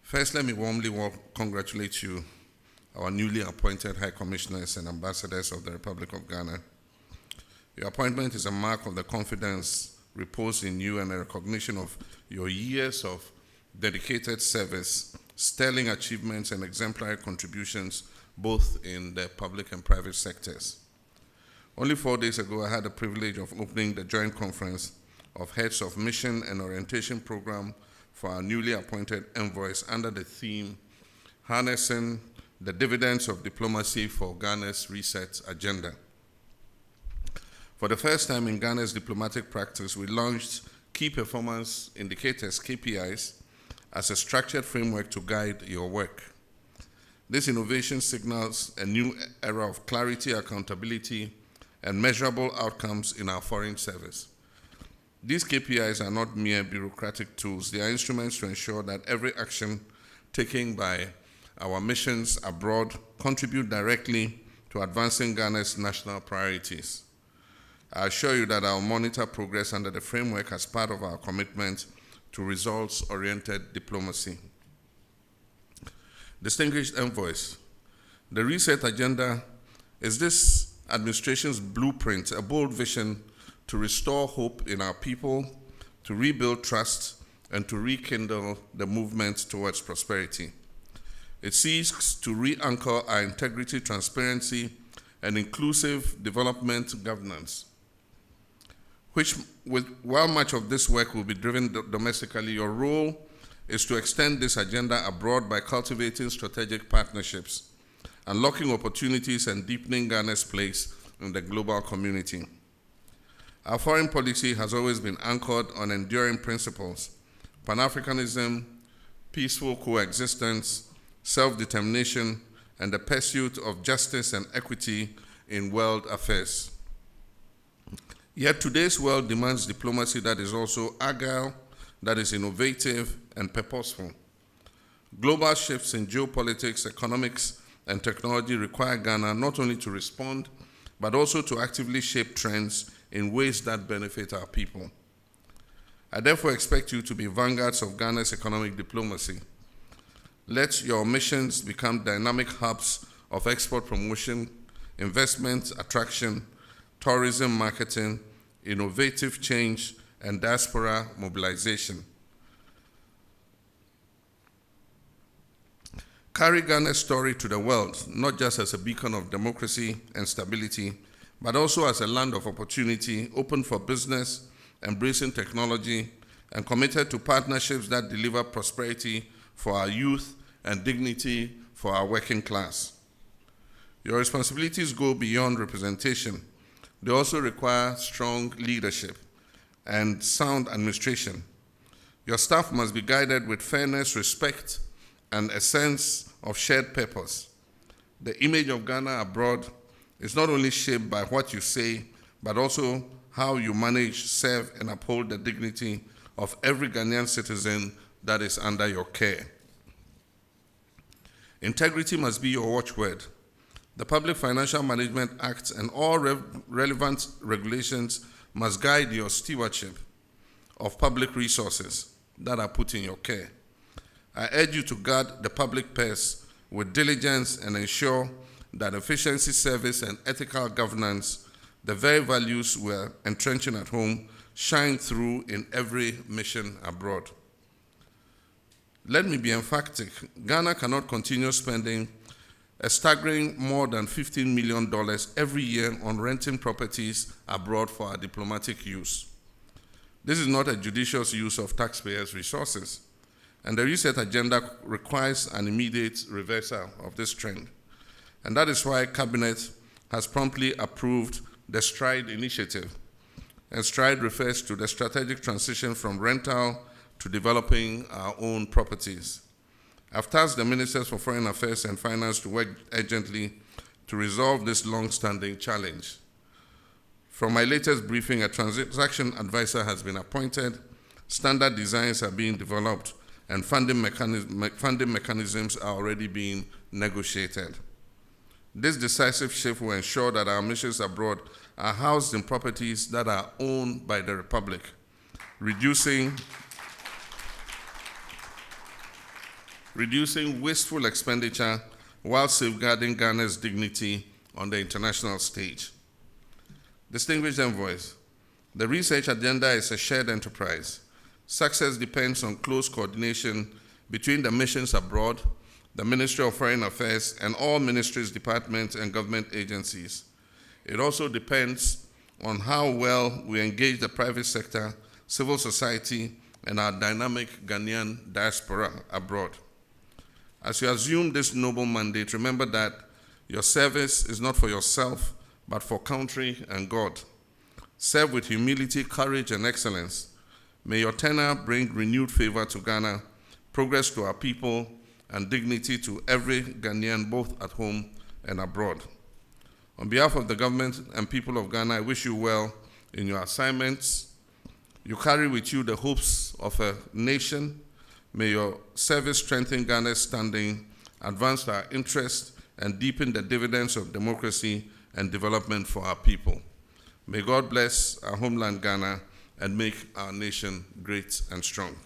First, let me warmly congratulate you, our newly appointed High Commissioners and Ambassadors of the Republic of Ghana. Your appointment is a mark of the confidence reposed in you and a recognition of your years of dedicated service, sterling achievements, and exemplary contributions both in the public and private sectors. Only 4 days ago, I had the privilege of opening the joint conference of heads of mission and orientation program for our newly appointed envoys under the theme, Harnessing the Dividends of Diplomacy for Ghana's Reset Agenda. For the first time in Ghana's diplomatic practice, we launched Key Performance Indicators, KPIs, as a structured framework to guide your work. This innovation signals a new era of clarity, accountability, and measurable outcomes in our foreign service. These KPIs are not mere bureaucratic tools. They are instruments to ensure that every action taken by our missions abroad contribute directly to advancing Ghana's national priorities. I assure you that I'll monitor progress under the framework as part of our commitment to results-oriented diplomacy. Distinguished envoys, the Reset Agenda is this administration's blueprint, a bold vision to restore hope in our people, to rebuild trust, and to rekindle the movement towards prosperity. It seeks to re-anchor our integrity, transparency, and inclusive development governance, while much of this work will be driven domestically, your role is to extend this agenda abroad by cultivating strategic partnerships, unlocking opportunities, and deepening Ghana's place in the global community. Our foreign policy has always been anchored on enduring principles: Pan-Africanism, peaceful coexistence, self-determination, and the pursuit of justice and equity in world affairs. Yet today's world demands diplomacy that is also agile, that is innovative and purposeful. Global shifts in geopolitics, economics, and technology require Ghana not only to respond, but also to actively shape trends in ways that benefit our people. I therefore expect you to be vanguards of Ghana's economic diplomacy. Let your missions become dynamic hubs of export promotion, investment attraction, tourism marketing, innovative change, and diaspora mobilization. Carry Ghana's story to the world, not just as a beacon of democracy and stability, but also as a land of opportunity, open for business, embracing technology, and committed to partnerships that deliver prosperity for our youth and dignity for our working class. Your responsibilities go beyond representation. They also require strong leadership and sound administration. Your staff must be guided with fairness, respect, and a sense of shared purpose. The image of Ghana abroad is not only shaped by what you say, but also how you manage, serve, and uphold the dignity of every Ghanaian citizen that is under your care. Integrity must be your watchword. The Public Financial Management Act and all relevant regulations must guide your stewardship of public resources that are put in your care. I urge you to guard the public purse with diligence and ensure that efficiency, service, and ethical governance, the very values we're entrenching at home, shine through in every mission abroad. Let me be emphatic. Ghana cannot continue spending a staggering more than $15 million every year on renting properties abroad for our diplomatic use. This is not a judicious use of taxpayers' resources, and the Reset Agenda requires an immediate reversal of this trend. And that is why Cabinet has promptly approved the STRIDE initiative. And STRIDE refers to the strategic transition from rental to developing our own properties. I've tasked the Ministers for Foreign Affairs and Finance to work urgently to resolve this long-standing challenge. From my latest briefing, a transaction advisor has been appointed, standard designs are being developed, and funding mechanisms are already being negotiated. This decisive shift will ensure that our missions abroad are housed in properties that are owned by the Republic, reducing reducing wasteful expenditure while safeguarding Ghana's dignity on the international stage. Distinguished envoys, the research agenda is a shared enterprise. Success depends on close coordination between the missions abroad, the Ministry of Foreign Affairs, and all ministries, departments, and government agencies. It also depends on how well we engage the private sector, civil society, and our dynamic Ghanaian diaspora abroad. As you assume this noble mandate, remember that your service is not for yourself, but for country and God. Serve with humility, courage, and excellence. May your tenure bring renewed favor to Ghana, progress to our people, and dignity to every Ghanaian, both at home and abroad. On behalf of the government and people of Ghana, I wish you well in your assignments. You carry with you the hopes of a nation. May your service strengthen Ghana's standing, advance our interests, and deepen the dividends of democracy and development for our people. May God bless our homeland Ghana and make our nation great and strong.